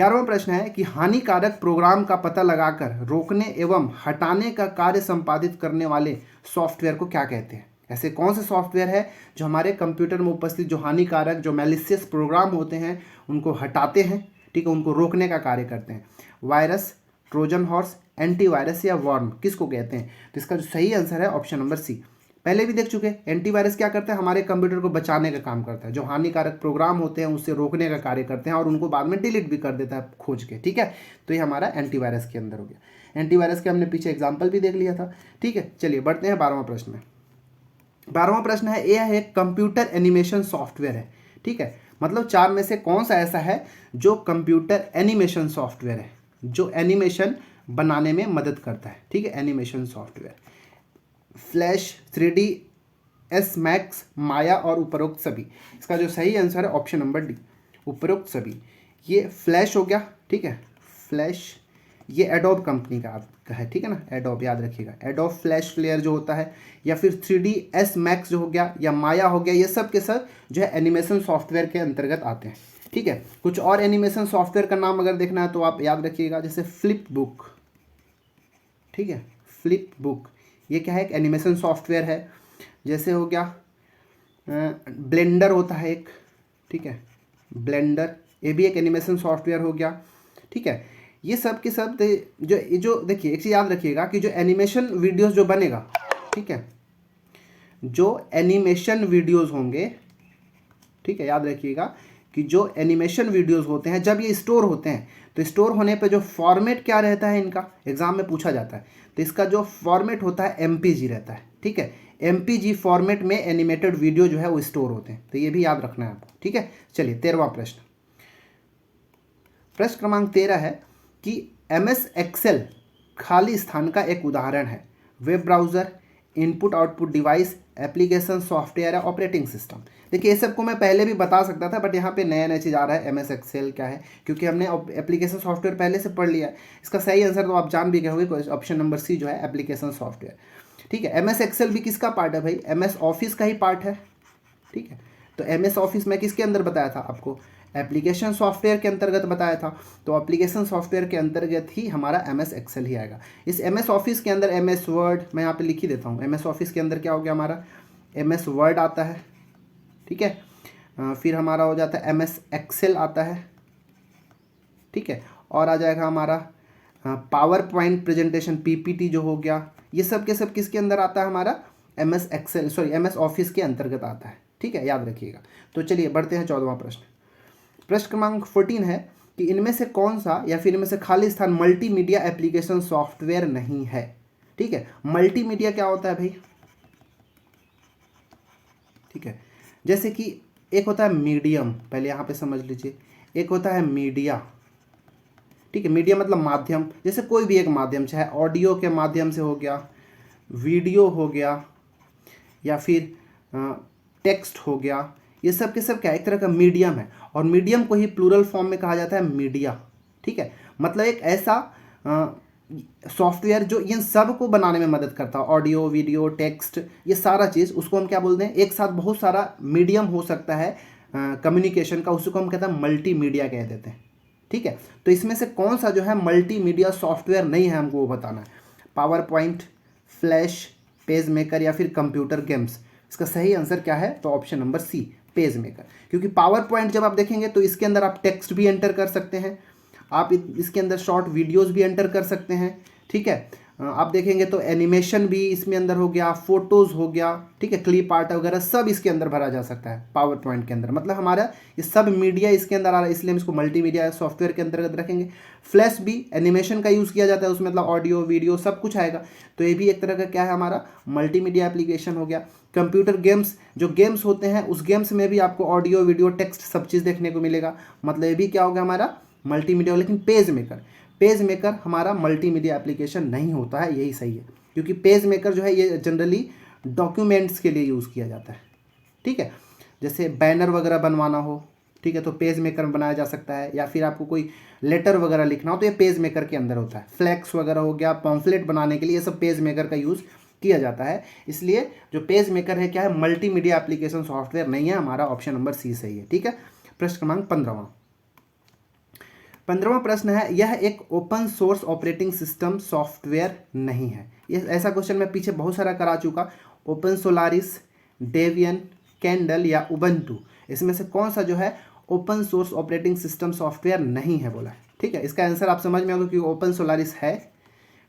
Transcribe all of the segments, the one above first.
11वां प्रश्न है कि हानिकारक प्रोग्राम का पता लगाकर रोकने एवं हटाने का कार्य संपादित करने वाले सॉफ्टवेयर को क्या कहते हैं। ऐसे कौन से सॉफ्टवेयर है जो हमारे कंप्यूटर में उपस्थित जो हानिकारक जो मैलिशियस प्रोग्राम होते हैं उनको हटाते हैं, ठीक है, उनको रोकने का कार्य करते हैं। वायरस, ट्रोजन हॉर्स, एंटीवायरस या वर्म, किसको कहते हैं। तो इसका जो सही आंसर है ऑप्शन नंबर सी। पहले भी देख चुके हैं, एंटीवायरस क्या करता है, हमारे कंप्यूटर को बचाने का काम करता है, जो हानिकारक प्रोग्राम होते हैं उससे रोकने का कार्य करते हैं और उनको बाद में डिलीट भी कर देता है खोज के, ठीक है। तो ये हमारा एंटीवायरस के अंदर हो गया। एंटीवायरस के हमने पीछे एग्जाम्पल भी देख लिया था, ठीक है। चलिए बढ़ते हैं 12वां प्रश्न में। 12वां प्रश्न है, यह एक कंप्यूटर एनिमेशन सॉफ्टवेयर है, ठीक है। मतलब 4 में से कौन सा ऐसा है जो कंप्यूटर एनिमेशन सॉफ्टवेयर है, जो एनिमेशन बनाने में मदद करता है, ठीक है। Animation software Flash, 3ds Max, Maya और उपरोक्त सभी। इसका जो सही आंसर है ऑप्शन नंबर डी, उपरोक्त सभी। ये फ्लैश हो गया, ठीक है। फ्लैश ये एडोब कंपनी का है, ठीक है ना, एडोब याद रखिएगा। एडोब फ्लैश प्लेयर जो होता है, या फिर 3ds मैक्स जो हो गया, या माया हो गया, ये सब के सब जो है एनिमेशन सॉफ्टवेयर के अंतर्गत आते हैं, ठीक है। कुछ और एनिमेशन सॉफ्टवेयर का नाम अगर देखना है तो आप याद रखिएगा, जैसे फ्लिप बुक, ठीक है। फ्लिप बुक ये क्या है, एक एनिमेशन सॉफ्टवेयर है। जैसे हो गया ब्लेंडर होता है एक, ठीक है, ब्लेंडर, ये भी एक एनिमेशन सॉफ्टवेयर हो गया, ठीक है। ये सब के सब जो देखिए एक चीज़ याद रखिएगा कि जो एनिमेशन वीडियोस जो बनेगा, ठीक है, जो एनिमेशन वीडियोस होंगे, ठीक है, याद रखिएगा कि जो एनिमेशन वीडियोस होते हैं जब ये स्टोर होते हैं तो स्टोर होने पे जो फॉर्मेट क्या रहता है इनका, एग्जाम में पूछा जाता है। तो इसका जो फॉर्मेट होता है MPG रहता है, ठीक है। MPG फॉर्मेट में एनिमेटेड वीडियो जो है वो स्टोर होते हैं, तो ये भी याद रखना है आपको, ठीक है। चलिए 13वां प्रश्न। प्रश्न क्रमांक 13 है कि MS एक्सेल खाली स्थान का एक उदाहरण है। Web browser, input output device, application, software या ऑपरेटिंग सिस्टम। देखिए ये सब को मैं पहले भी बता सकता था, बट यहाँ पे नया नया चीज़ आ रहा है। MS एक्सेल क्या है, क्योंकि हमने एप्लीकेशन सॉफ्टवेयर पहले से पढ़ लिया है। इसका सही आंसर तो आप जान भी गए होंगे, ऑप्शन नंबर सी जो है एप्लीकेशन सॉफ्टवेयर, ठीक है। MS एक्सेल भी किसका पार्ट है भाई, MS ऑफिस का ही पार्ट है, ठीक है। तो MS ऑफिस में किसके अंदर बताया था आपको, एप्लीकेशन सॉफ्टवेयर के अंतर्गत बताया था। तो एप्लीकेशन सॉफ्टवेयर के अंतर्गत ही हमारा MS एक्सेल ही आएगा। इस MS ऑफिस के अंदर MS वर्ड, मैं यहाँ पे लिख ही देता हूँ। MS ऑफिस के अंदर क्या हो गया हमारा, MS वर्ड आता है, ठीक है। फिर हमारा हो जाता है MS एक्सेल आता है, ठीक है। और आ जाएगा हमारा पावर पॉइंट प्रेजेंटेशन PPT जो हो गया। ये सब के सब किसके अंदर आता है, हमारा MS Excel, sorry MS Office के अंतर्गत आता है, ठीक है, याद रखिएगा। तो चलिए बढ़ते हैं 14वां प्रश्न। प्रश्न क्रमांक 14 है कि इनमें से कौन सा या फिर इनमें से खाली स्थान मल्टीमीडिया एप्लीकेशन सॉफ्टवेयर नहीं है, ठीक है। मल्टीमीडिया क्या होता है भाई, ठीक है। जैसे कि एक होता है मीडियम, पहले यहाँ पे समझ लीजिए, एक होता है मीडिया, ठीक है। मीडिया मतलब माध्यम, जैसे कोई भी एक माध्यम, चाहे ऑडियो के माध्यम से हो गया, वीडियो हो गया, या फिर टेक्स्ट हो गया, ये सब के सब क्या एक तरह का मीडियम है। और मीडियम को ही प्लूरल फॉर्म में कहा जाता है मीडिया, ठीक है। मतलब एक ऐसा सॉफ्टवेयर जो इन सब को बनाने में मदद करता है, ऑडियो, वीडियो, टेक्स्ट, ये सारा चीज़, उसको हम क्या बोलते हैं, एक साथ बहुत सारा मीडियम हो सकता है कम्युनिकेशन का, उसको हम कहते हैं मल्टीमीडिया कह देते हैं, ठीक है। तो इसमें से कौन सा जो है मल्टीमीडिया सॉफ्टवेयर नहीं है, हमको वो बताना है। Power point, flash, page maker या फिर कंप्यूटर गेम्स। इसका सही आंसर क्या है, तो option number C, page maker. क्योंकि पावर पॉइंट जब आप देखेंगे तो इसके अंदर आप टेक्स्ट भी एंटर कर सकते हैं, आप इसके अंदर शॉर्ट वीडियोस भी एंटर कर सकते हैं, ठीक है। आप देखेंगे तो एनिमेशन भी इसमें अंदर हो गया, फोटोज़ हो गया, ठीक है, क्लिप आर्ट वगैरह सब इसके अंदर भरा जा सकता है पावर पॉइंट के अंदर। मतलब हमारा ये सब मीडिया इसके अंदर आ रहा है, इसलिए हम इसको मल्टीमीडिया सॉफ्टवेयर के अंतर्गत रखेंगे। फ्लैश भी एनिमेशन का यूज़ किया जाता है, उसमें मतलब ऑडियो, वीडियो सब कुछ आएगा, तो ये भी एक तरह का क्या है, हमारा मल्टीमीडिया एप्लीकेशन हो गया। कंप्यूटर गेम्स, जो गेम्स होते हैं उस गेम्स में भी आपको ऑडियो, वीडियो, टेक्स्ट सब चीज़ देखने को मिलेगा, मतलब ये भी क्या होगा हमारा मल्टीमीडिया। लेकिन पेज मेकर, पेज मेकर हमारा मल्टीमीडिया एप्लीकेशन नहीं होता है, यही सही है। क्योंकि पेज मेकर जो है ये जनरली डॉक्यूमेंट्स के लिए यूज़ किया जाता है, ठीक है। जैसे बैनर वगैरह बनवाना हो, ठीक है, तो पेज मेकर में बनाया जा सकता है। या फिर आपको कोई लेटर वगैरह लिखना हो तो ये पेज मेकर के अंदर होता है। फ्लैक्स वगैरह हो गया, पॉम्फलेट बनाने के लिए, ये सब पेज मेकर का यूज़ किया जाता है। इसलिए जो पेज मेकर है क्या है, मल्टीमीडिया एप्लीकेशन सॉफ्टवेयर नहीं है, हमारा ऑप्शन नंबर सी सही है, ठीक है। प्रश्न क्रमांक 15वां। 15वां प्रश्न है, यह एक open source operating system software नहीं है। ये ऐसा क्वेश्चन मैं पीछे बहुत सारा करा चुका। ओपन सोलारिस, डेवियन, कैंडल या उबंटू, इसमें से कौन सा जो है open source operating system software नहीं है बोला है। ठीक है, इसका आंसर आप समझ में होगा कि ओपन सोलारिस है,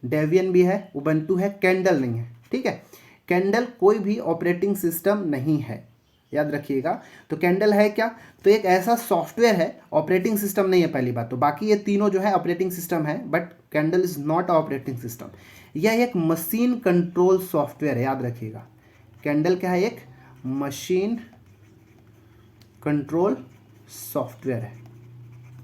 डेवियन भी है, उबंटू है, कैंडल नहीं है। ठीक है, कैंडल कोई भी ऑपरेटिंग सिस्टम नहीं है, याद रखिएगा। तो कैंडल है क्या, तो एक ऐसा सॉफ्टवेयर है, ऑपरेटिंग सिस्टम नहीं है पहली बात तो। बाकी ये तीनों जो है ऑपरेटिंग सिस्टम है, but candle is not operating system. यह एक मशीन कंट्रोल सॉफ्टवेयर है, याद रखिएगा। कैंडल क्या है, एक मशीन कंट्रोल सॉफ्टवेयर है।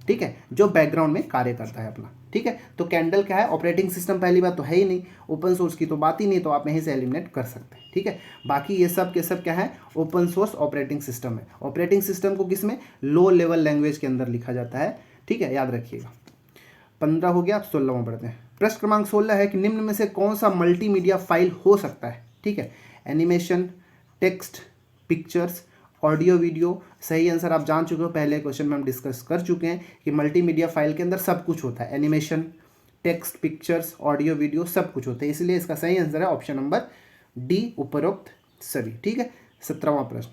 ठीक है, जो बैकग्राउंड में कार्य करता है अपना। ठीक है, तो कैंडल क्या है, ऑपरेटिंग सिस्टम पहली बात तो है ही नहीं, ओपन सोर्स की तो बात ही नहीं, तो आप यहीं से एलिमिनेट कर सकते हैं। ठीक है, बाकी ये सब के सब क्या है, ओपन सोर्स ऑपरेटिंग सिस्टम है। ऑपरेटिंग सिस्टम को किसमें, लो लेवल लैंग्वेज के अंदर लिखा जाता है। ठीक है, याद रखिएगा। 15 हो गया, अब 16वां पढ़ते हैं। प्रश्न क्रमांक 16 है कि निम्न में से कौन सा मल्टीमीडिया फाइल हो सकता है। ठीक है, animation, text, pictures, audio, video. सही आंसर आप जान चुके हो, पहले क्वेश्चन में हम डिस्कस कर चुके हैं कि मल्टीमीडिया फाइल के अंदर सब कुछ होता है, animation, text, pictures, audio, video सब कुछ होता है। इसलिए इसका सही आंसर है ऑप्शन नंबर डी, उपरोक्त सभी। ठीक है, 17वां प्रश्न।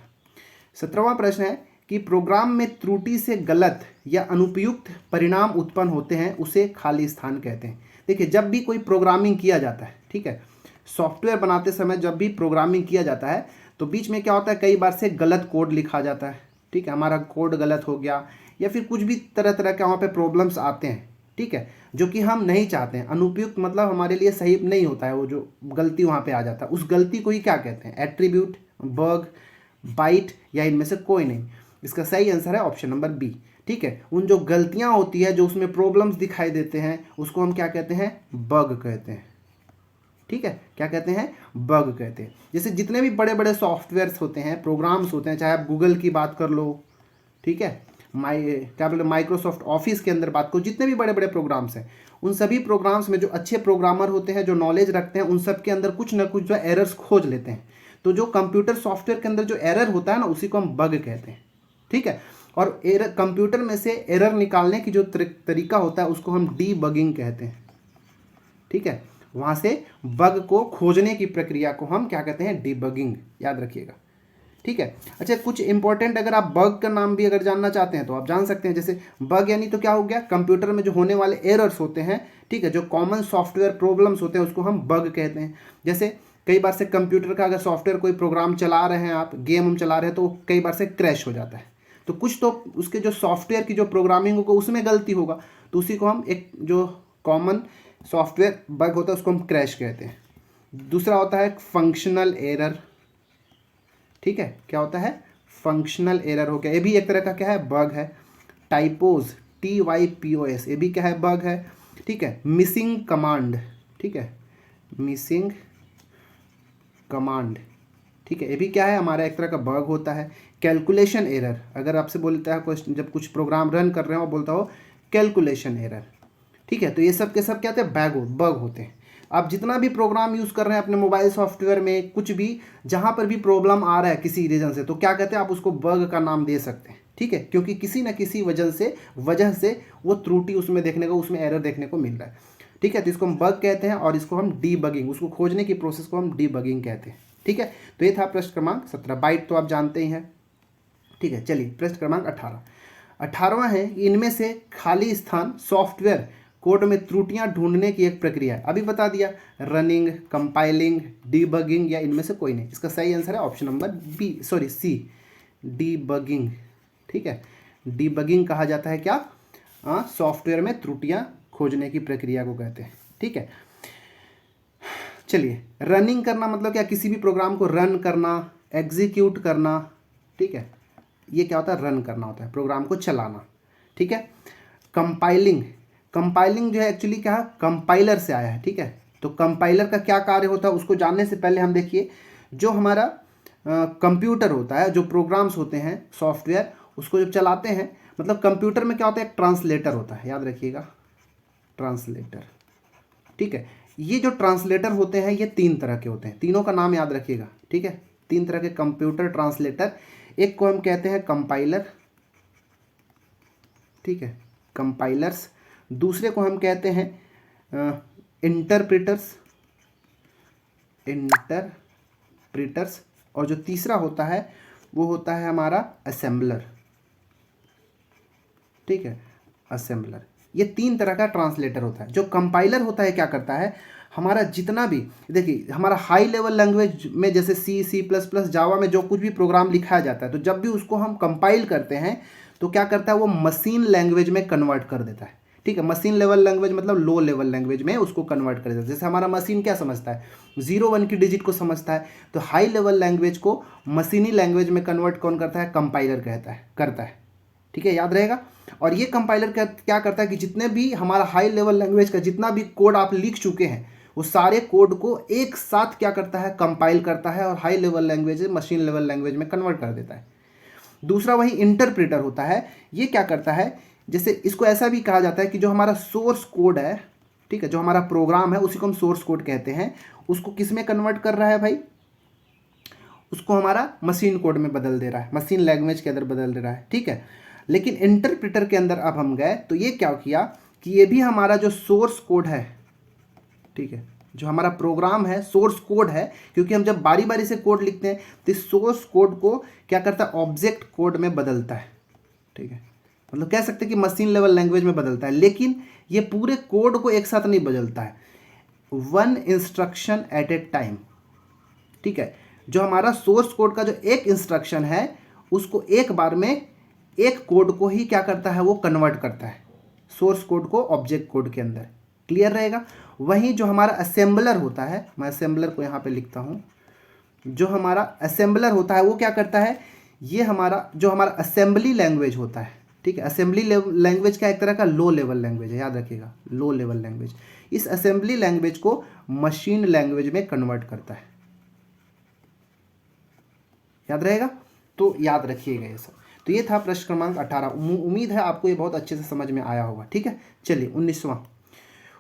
17वां प्रश्न है कि प्रोग्राम में त्रुटि से गलत या अनुपयुक्त परिणाम उत्पन्न होते हैं, उसे खाली स्थान कहते हैं। देखिए, जब भी कोई प्रोग्रामिंग किया जाता है, ठीक है, सॉफ्टवेयर बनाते समय जब भी प्रोग्रामिंग किया जाता है तो बीच में क्या होता है, कई बार से गलत कोड लिखा जाता है। ठीक है, हमारा कोड गलत हो गया या फिर कुछ भी तरह तरह के वहाँ पे प्रॉब्लम्स आते हैं। ठीक है, जो कि हम नहीं चाहते हैं। अनुपयुक्त मतलब हमारे लिए सही नहीं होता है, वो जो गलती वहाँ पे आ जाता है, उस गलती को ही क्या कहते हैं, एट्रीब्यूट, बग, बाइट या इनमें से कोई नहीं। इसका सही आंसर है ऑप्शन नंबर बी। ठीक है, उन जो गलतियाँ होती है, जो उसमें प्रॉब्लम्स दिखाई देते हैं, उसको हम क्या कहते हैं, बग कहते हैं। ठीक है, क्या कहते हैं, बग कहते हैं। जैसे जितने भी बड़े बड़े सॉफ्टवेयर्स होते हैं, प्रोग्राम्स होते हैं, चाहे आप गूगल की बात कर लो, ठीक है, क्या बोले, माइक्रोसॉफ्ट ऑफिस के अंदर बात करो, जितने भी बड़े बड़े प्रोग्राम्स हैं, उन सभी प्रोग्राम्स में जो अच्छे प्रोग्रामर होते हैं, जो नॉलेज रखते हैं, उन सब के अंदर कुछ ना कुछ जो एरर्स खोज लेते हैं। तो जो कंप्यूटर सॉफ्टवेयर के अंदर जो एरर होता है ना, उसी को हम बग कहते हैं। ठीक है, और एरर, कंप्यूटर में से एरर निकालने की जो तरीका होता है, उसको हम डीबगिंग कहते हैं। ठीक है, वहाँ से बग को खोजने की प्रक्रिया को हम क्या कहते हैं, डीबगिंग, याद रखिएगा। ठीक है, अच्छा, कुछ इंपॉर्टेंट अगर आप बग का नाम भी अगर जानना चाहते हैं तो आप जान सकते हैं। जैसे बग यानी तो क्या हो गया, कंप्यूटर में जो होने वाले एरर्स होते हैं, ठीक है, जो कॉमन सॉफ्टवेयर प्रॉब्लम्स होते हैं, उसको हम बग कहते हैं। जैसे कई बार से कंप्यूटर का अगर सॉफ्टवेयर कोई प्रोग्राम चला रहे हैं, आप गेम हम चला रहे हैं, तो कई बार से क्रैश हो जाता है। तो कुछ तो उसके जो सॉफ्टवेयर की जो प्रोग्रामिंग होगा उसमें गलती होगा, तो उसी को हम एक जो कॉमन सॉफ्टवेयर बग होता है उसको हम क्रैश कहते हैं। दूसरा होता है फंक्शनल एरर। ठीक है, क्या होता है, फंक्शनल एरर हो गया, ये भी एक तरह का क्या है, बग है। टाइपोज, TYPOS, ये भी क्या है, बग है। ठीक है, मिसिंग कमांड, ठीक है, मिसिंग कमांड, ठीक है, ये भी क्या है, हमारा एक तरह का बग होता है। कैलकुलेशन एरर, अगर आपसे बोलता है क्वेश्चन, जब कुछ प्रोग्राम रन कर रहे हो बोलता हो कैलकुलेशन एरर। ठीक है, तो ये सब के सब क्या होते हैं, बग होते हैं। आप जितना भी प्रोग्राम यूज़ कर रहे हैं अपने मोबाइल सॉफ्टवेयर में, कुछ भी जहाँ पर भी प्रॉब्लम आ रहा है किसी रीजन से, तो क्या कहते हैं, आप उसको बग का नाम दे सकते हैं। ठीक है, क्योंकि किसी न किसी वजह से वो त्रुटि उसमें देखने को, उसमें एरर देखने को मिल रहा है। ठीक है, तो इसको हम बग कहते हैं और इसको हम डीबगिंग, उसको खोजने की प्रोसेस को हम डीबगिंग कहते हैं। ठीक है, तो ये था प्रश्न क्रमांक 17। बाइट तो आप जानते ही हैं। ठीक है, चलिए प्रश्न क्रमांक 18वां है, इनमें से खाली स्थान सॉफ्टवेयर कोड में त्रुटियां ढूंढने की एक प्रक्रिया है। अभी बता दिया, रनिंग, कंपाइलिंग, डीबगिंग या इनमें से कोई नहीं। इसका सही आंसर है ऑप्शन नंबर सी, डीबगिंग। ठीक है, डीबगिंग कहा जाता है क्या, सॉफ्टवेयर में त्रुटियां खोजने की प्रक्रिया को कहते हैं। ठीक है, चलिए, रनिंग करना मतलब क्या, किसी भी प्रोग्राम को रन करना, एग्जीक्यूट करना। ठीक है, ये क्या होता है, रन करना होता है, प्रोग्राम को चलाना। ठीक है, कंपाइलिंग जो है एक्चुअली क्या है, कंपाइलर से आया है। ठीक है, तो कंपाइलर का क्या कार्य होता है, उसको जानने से पहले हम देखिए, जो हमारा कंप्यूटर होता है, जो प्रोग्राम्स होते हैं सॉफ्टवेयर, उसको जब चलाते हैं, मतलब कंप्यूटर में क्या होता है, एक ट्रांसलेटर होता है, याद रखिएगा, ट्रांसलेटर। ठीक है, ये जो ट्रांसलेटर होते हैं ये 3 तरह के होते हैं, तीनों का नाम याद रखिएगा। ठीक है, 3 तरह के कंप्यूटर ट्रांसलेटर, एक को हम कहते हैं कंपाइलर, ठीक है, कंपाइलर्स, दूसरे को हम कहते हैं इंटरप्रेटर्स, और जो तीसरा होता है वो होता है हमारा असेंबलर। ठीक है, असेंबलर। ये 3 तरह का ट्रांसलेटर होता है। जो कंपाइलर होता है क्या करता है, हमारा जितना भी, देखिए हमारा हाई लेवल लैंग्वेज में जैसे C++, जावा में जो कुछ भी प्रोग्राम लिखाया जाता है, तो जब भी उसको हम कंपाइल करते हैं तो क्या करता है, वो मशीन लैंग्वेज में कन्वर्ट कर देता है। ठीक है, मशीन लेवल लैंग्वेज मतलब लो लेवल लैंग्वेज में उसको कन्वर्ट कर देता है। जैसे हमारा मशीन क्या समझता है, 0-1 की डिजिट को समझता है, तो हाई लेवल लैंग्वेज को मशीनी लैंग्वेज में कन्वर्ट कौन करता है, कंपाइलर करता है। ठीक है, याद रहेगा। और ये कंपाइलर क्या करता है कि जितने भी हमारा हाई लेवल लैंग्वेज का जितना भी कोड आप लिख चुके हैं, वो सारे कोड को एक साथ क्या करता है, कंपाइल करता है और high level language machine level language में कन्वर्ट कर देता है। दूसरा वही इंटरप्रेटर होता है। ये क्या करता है, जैसे इसको ऐसा भी कहा जाता है कि जो हमारा सोर्स कोड है, ठीक है, जो हमारा प्रोग्राम है उसी को हम सोर्स कोड कहते हैं, उसको किस में कन्वर्ट कर रहा है भाई, उसको हमारा मशीन कोड में बदल दे रहा है, मशीन लैंग्वेज के अंदर बदल दे रहा है। ठीक है, लेकिन इंटरप्रेटर के अंदर अब हम गए तो ये क्या किया कि ये भी हमारा जो सोर्स कोड है, ठीक है, जो हमारा प्रोग्राम है सोर्स कोड है, क्योंकि हम जब बारी बारी से कोड लिखते हैं तो इस सोर्स कोड को क्या करता है, ऑब्जेक्ट कोड में बदलता है। ठीक है, मतलब कह सकते हैं कि मशीन लेवल लैंग्वेज में बदलता है, लेकिन ये पूरे कोड को एक साथ नहीं बदलता है, 1 इंस्ट्रक्शन एट ए टाइम। ठीक है, जो हमारा सोर्स कोड का जो एक इंस्ट्रक्शन है उसको एक बार में एक कोड को ही क्या करता है, वो कन्वर्ट करता है सोर्स कोड को ऑब्जेक्ट कोड के अंदर। क्लियर रहेगा। वहीं जो हमारा असेंबलर होता है, मैं असेंबलर को यहाँ पे लिखता हूँ, जो हमारा असेंबलर होता है वो क्या करता है, ये हमारा जो हमारा असेंबली लैंग्वेज होता है, ठीक है, असेंबली लैंग्वेज का एक तरह का लो लेवल लैंग्वेज है, याद रखिएगा, लो लेवल लैंग्वेज। इस असेंबली लैंग्वेज को मशीन लैंग्वेज में कन्वर्ट करता है, याद रहेगा। तो याद रखिएगा ये सब। तो ये था प्रश्न क्रमांक 18। उम्मीद है आपको ये बहुत अच्छे से समझ में आया होगा। ठीक है, चलिए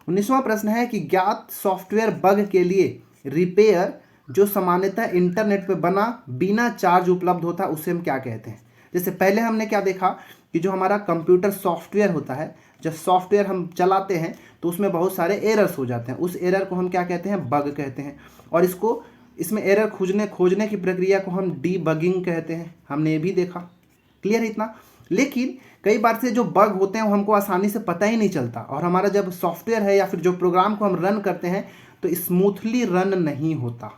19वां प्रश्न है कि ज्ञात सॉफ्टवेयर बग के लिए रिपेयर जो सामान्यतः इंटरनेट पे बना बिना चार्ज उपलब्ध होता है उसे हम क्या कहते हैं। जैसे पहले हमने क्या देखा कि जो हमारा कंप्यूटर सॉफ्टवेयर होता है, जब सॉफ्टवेयर हम चलाते हैं तो उसमें बहुत सारे एरर्स हो जाते हैं, उस एरर को हम क्या कहते हैं, बग कहते हैं। और इसमें एरर खोजने की प्रक्रिया को हम डीबगिंग कहते हैं, हमने ये भी देखा। क्लियर है इतना। लेकिन कई बार से जो बग होते हैं वो हमको आसानी से पता ही नहीं चलता, और हमारा जब सॉफ्टवेयर है या फिर जो प्रोग्राम को हम रन करते हैं तो स्मूथली रन नहीं होता।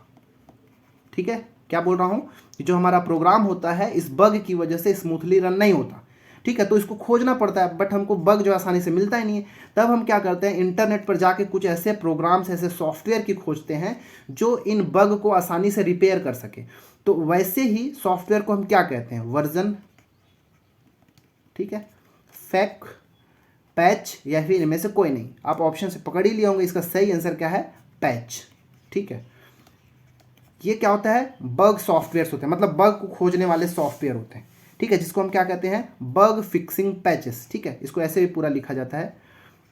ठीक है, क्या बोल रहा हूँ कि जो हमारा प्रोग्राम होता है इस बग की वजह से स्मूथली रन नहीं होता। ठीक है, तो इसको खोजना पड़ता है, बट हमको बग जो आसानी से मिलता ही नहीं है। तब हम क्या करते हैं, इंटरनेट पर जाके कुछ ऐसे प्रोग्राम्स, ऐसे सॉफ्टवेयर की खोजते हैं जो इन बग को आसानी से रिपेयर कर सके। तो वैसे ही सॉफ्टवेयर को हम क्या कहते हैं, वर्जन, ठीक है, फैक, पैच, या फिर इनमें से कोई नहीं। आप ऑप्शन से पकड़ ही लिए होंगे, इसका सही आंसर क्या है, पैच। ठीक है, ये क्या होता है, बग सॉफ्टवेयर होते हैं, मतलब बग को खोजने वाले सॉफ्टवेयर होते हैं। ठीक है, जिसको हम क्या कहते हैं, बग फिक्सिंग पैचेस। ठीक है, इसको ऐसे भी पूरा लिखा जाता है,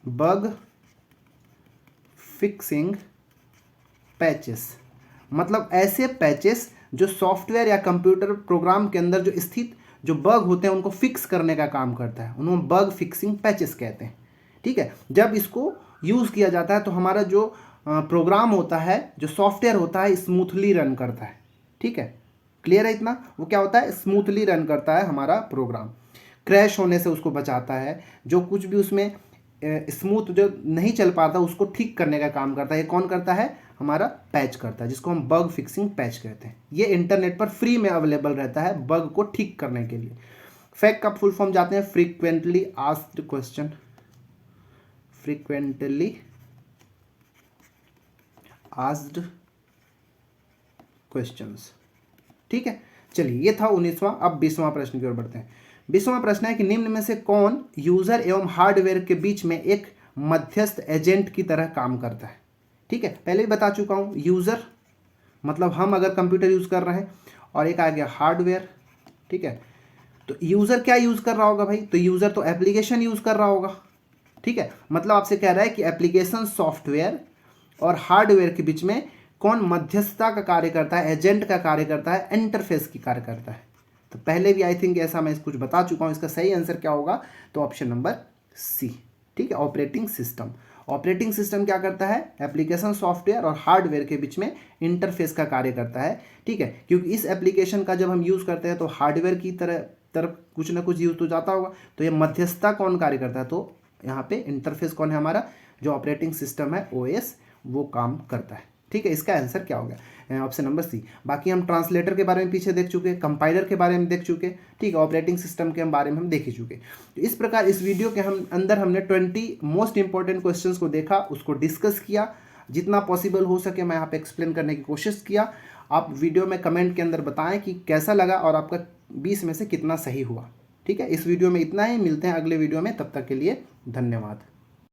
बग फिक्सिंग पैचेस, मतलब ऐसे पैचेस जो सॉफ्टवेयर या कंप्यूटर प्रोग्राम के अंदर जो स्थित जो बग होते हैं उनको फिक्स करने का काम करता है, उन्हें बग फिक्सिंग पैचेस कहते हैं। ठीक है, जब इसको यूज़ किया जाता है तो हमारा जो प्रोग्राम होता है, जो सॉफ्टवेयर होता है, स्मूथली रन करता है। ठीक है, क्लियर है इतना। वो क्या होता है, स्मूथली रन करता है हमारा प्रोग्राम, क्रैश होने से उसको बचाता है, जो कुछ भी उसमें स्मूथ जो नहीं चल पाता उसको ठीक करने का काम करता है। ये कौन करता है, हमारा पैच करता है, जिसको हम बग फिक्सिंग पैच कहते हैं। ये इंटरनेट पर फ्री में अवेलेबल रहता है बग को ठीक करने के लिए। फैक्ट का फुल फॉर्म जाते हैं, frequently asked question, frequently asked questions. ठीक है, चलिए ये था 19वां। अब 20वां प्रश्न की ओर बढ़ते हैं। 20वां प्रश्न है कि निम्न में से कौन यूजर एवं हार्डवेयर के बीच में एक मध्यस्थ एजेंट की तरह काम करता है। ठीक है, पहले भी बता चुका हूं, यूजर मतलब हम अगर कंप्यूटर यूज कर रहे हैं, और एक आ गया हार्डवेयर। ठीक है, तो यूजर क्या यूज कर रहा होगा भाई, तो यूजर तो एप्लीकेशन यूज कर रहा होगा। ठीक है, मतलब आपसे कह रहा है कि एप्लीकेशन सॉफ्टवेयर और हार्डवेयर के बीच में कौन मध्यस्थता का कार्य करता है, एजेंट का कार्य करता है, इंटरफेस की कार्य करता है। तो पहले भी आई थिंक ऐसा मैं कुछ बता चुका हूं। इसका सही आंसर क्या होगा, तो ऑप्शन नंबर सी। ठीक है, ऑपरेटिंग सिस्टम। ऑपरेटिंग सिस्टम क्या करता है? एप्लीकेशन सॉफ्टवेयर और हार्डवेयर के बीच में इंटरफेस का कार्य करता है। ठीक है, क्योंकि इस एप्लीकेशन का जब हम यूज़ करते हैं तो हार्डवेयर की तरफ कुछ ना कुछ यूज तो जाता होगा, तो ये मध्यस्थता कौन कार्य करता है? तो यहाँ पे इंटरफेस कौन है? हमारा जो ऑपरेटिंग सिस्टम है ओएस, वो काम करता है। ठीक है, इसका आंसर क्या हो गया? Option number C. बाकी हम ट्रांसलेटर के बारे में पीछे देख चुके, कंपाइलर के बारे में देख चुके, ठीक है, ऑपरेटिंग सिस्टम के बारे में हम देख ही चुके। तो इस प्रकार इस वीडियो के अंदर हमने 20 मोस्ट इंपॉर्टेंट क्वेश्चंस को देखा, उसको डिस्कस किया, जितना पॉसिबल हो सके मैं यहाँ पे एक्सप्लेन करने की कोशिश किया। आप वीडियो में कमेंट के अंदर बताएं कि कैसा लगा और आपका 20 में से कितना सही हुआ। ठीक है, इस वीडियो में इतना ही, मिलते हैं अगले वीडियो में, तब तक के लिए धन्यवाद।